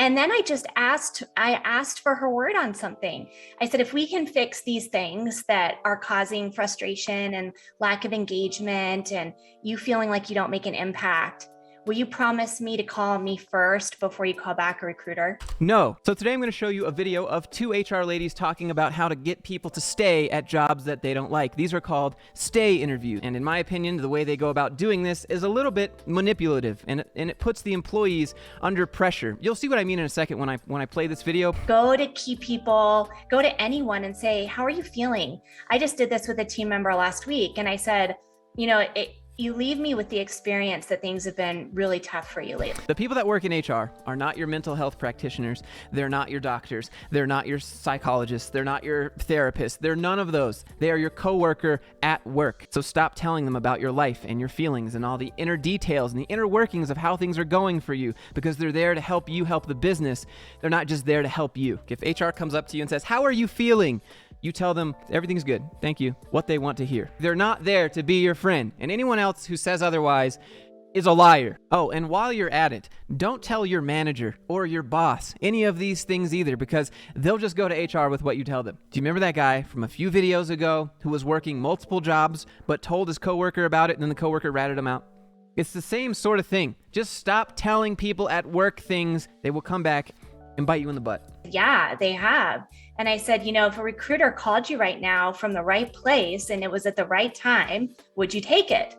And then I asked for her word on something. I said, if we can fix these things that are causing frustration and lack of engagement and you feeling like you don't make an impact, will you promise me to call me first before you call back a recruiter? No. So today I'm going to show you a video of two HR ladies talking about how to get people to stay at jobs that they don't like. These are called stay interviews. And in my opinion, the way they go about doing this is a little bit manipulative, and it puts the employees under pressure. You'll see what I mean in a second when I play this video. Go to key people, go to anyone and say, how are you feeling? I just did this with a team member last week. And I said, you leave me with the experience that things have been really tough for you lately. The people that work in HR are not your mental health practitioners. They're not your doctors. They're not your psychologists. They're not your therapists. They're none of those. They are your coworker at work. So stop telling them about your life and your feelings and all the inner details and the inner workings of how things are going for you, because they're there to help you help the business. They're not just there to help you. If HR comes up to you and says, "How are you feeling?" You tell them, "Everything's good, thank you," what they want to hear. They're not there to be your friend, and anyone else who says otherwise is a liar. Oh, and while you're at it, don't tell your manager or your boss any of these things either, because they'll just go to HR with what you tell them. Do you remember that guy from a few videos ago who was working multiple jobs but told his coworker about it and then the coworker ratted him out? It's the same sort of thing. Just stop telling people at work things. They will come back and bite you in the butt. Yeah, they have. And I said, if a recruiter called you right now from the right place and it was at the right time, would you take it?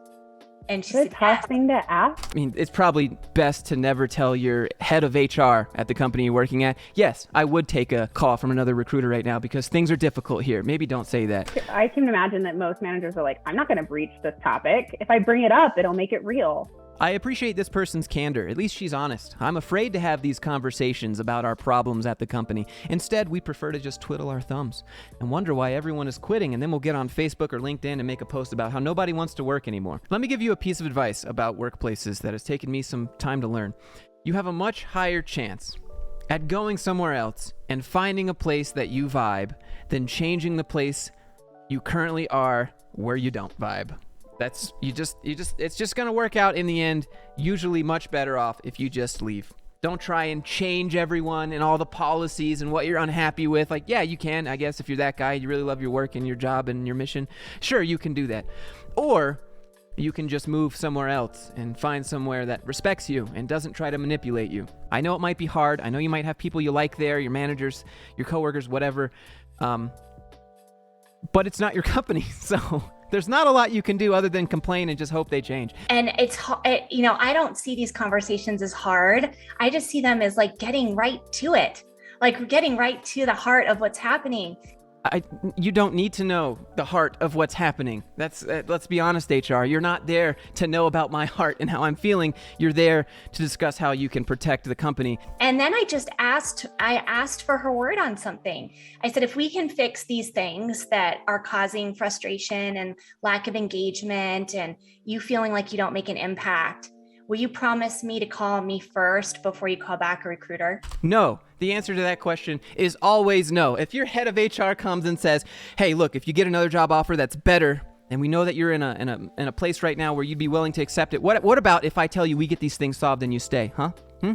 And she said, tough thing to ask. I mean, it's probably best to never tell your head of HR at the company you're working at, "Yes, I would take a call from another recruiter right now because things are difficult here." Maybe don't say that. I can imagine that most managers are like, I'm not going to breach this topic. If I bring it up, it'll make it real. I appreciate this person's candor. At least she's honest. I'm afraid to have these conversations about our problems at the company. Instead, we prefer to just twiddle our thumbs and wonder why everyone is quitting, and then we'll get on Facebook or LinkedIn and make a post about how nobody wants to work anymore. Let me give you a piece of advice about workplaces that has taken me some time to learn. You have a much higher chance at going somewhere else and finding a place that you vibe than changing the place you currently are where you don't vibe. It's just going to work out in the end, usually much better off if you just leave. Don't try and change everyone and all the policies and what you're unhappy with. Like, yeah, you can, I guess, if you're that guy, you really love your work and your job and your mission. Sure, you can do that. Or you can just move somewhere else and find somewhere that respects you and doesn't try to manipulate you. I know it might be hard. I know you might have people you like there, your managers, your coworkers, whatever. But it's not your company, so there's not a lot you can do other than complain and just hope they change. And I don't see these conversations as hard. I just see them as like getting right to it, like getting right to the heart of what's happening. You don't need to know the heart of what's happening. Let's be honest, HR. You're not there to know about my heart and how I'm feeling. You're there to discuss how you can protect the company. And then I asked for her word on something. I said, if we can fix these things that are causing frustration and lack of engagement and you feeling like you don't make an impact, will you promise me to call me first before you call back a recruiter? No. The answer to that question is always no. If your head of HR comes and says, "Hey, look, if you get another job offer that's better, and we know that you're in a place right now where you'd be willing to accept it, what about if I tell you we get these things solved and you stay, huh?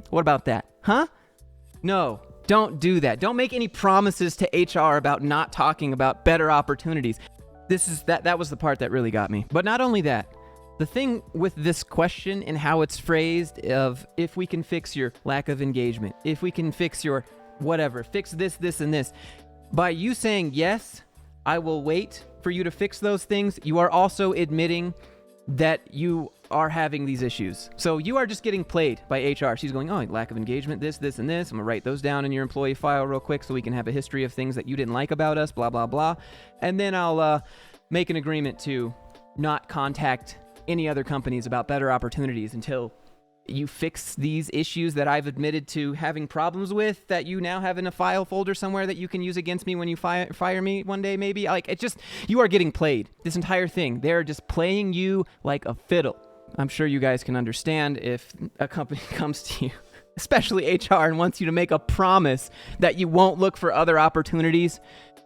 What about that? Huh?" No, don't do that. Don't make any promises to HR about not talking about better opportunities. That was the part that really got me. But not only that, the thing with this question and how it's phrased of if we can fix your lack of engagement, if we can fix your whatever, fix this, this, and this, by you saying, "Yes, I will wait for you to fix those things," you are also admitting that you are having these issues. So you are just getting played by HR. She's going, "Oh, lack of engagement, this, this, and this. I'm going to write those down in your employee file real quick so we can have a history of things that you didn't like about us, blah, blah, blah. And then I'll make an agreement to not contact any other companies about better opportunities until you fix these issues that I've admitted to having problems with, that you now have in a file folder somewhere that you can use against me when you fire me one day, maybe." You are getting played. This entire thing, they're just playing you like a fiddle. I'm sure you guys can understand if a company comes to you, especially HR, and wants you to make a promise that you won't look for other opportunities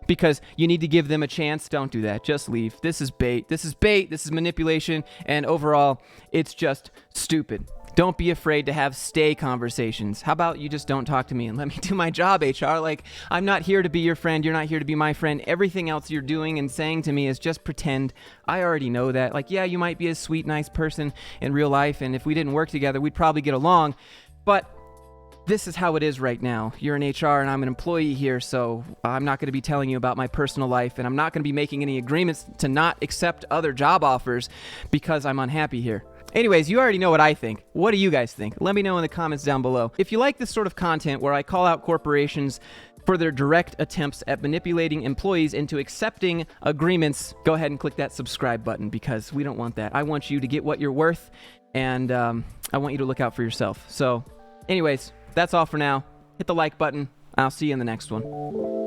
because you need to give them a chance. Don't do that. Just leave. This is bait. This is manipulation. And overall, it's just stupid. Don't be afraid to have stay conversations. How about you just don't talk to me and let me do my job, HR? Like, I'm not here to be your friend. You're not here to be my friend. Everything else you're doing and saying to me is just pretend. I already know that. Like, yeah, you might be a sweet, nice person in real life, and if we didn't work together, we'd probably get along. But this is how it is right now. You're in HR and I'm an employee here, so I'm not going to be telling you about my personal life, and I'm not going to be making any agreements to not accept other job offers because I'm unhappy here. Anyways, you already know what I think. What do you guys think? Let me know in the comments down below. If you like this sort of content where I call out corporations for their direct attempts at manipulating employees into accepting agreements, go ahead and click that subscribe button, because we don't want that. I want you to get what you're worth, and I want you to look out for yourself. So anyways, that's all for now. Hit the like button. I'll see you in the next one.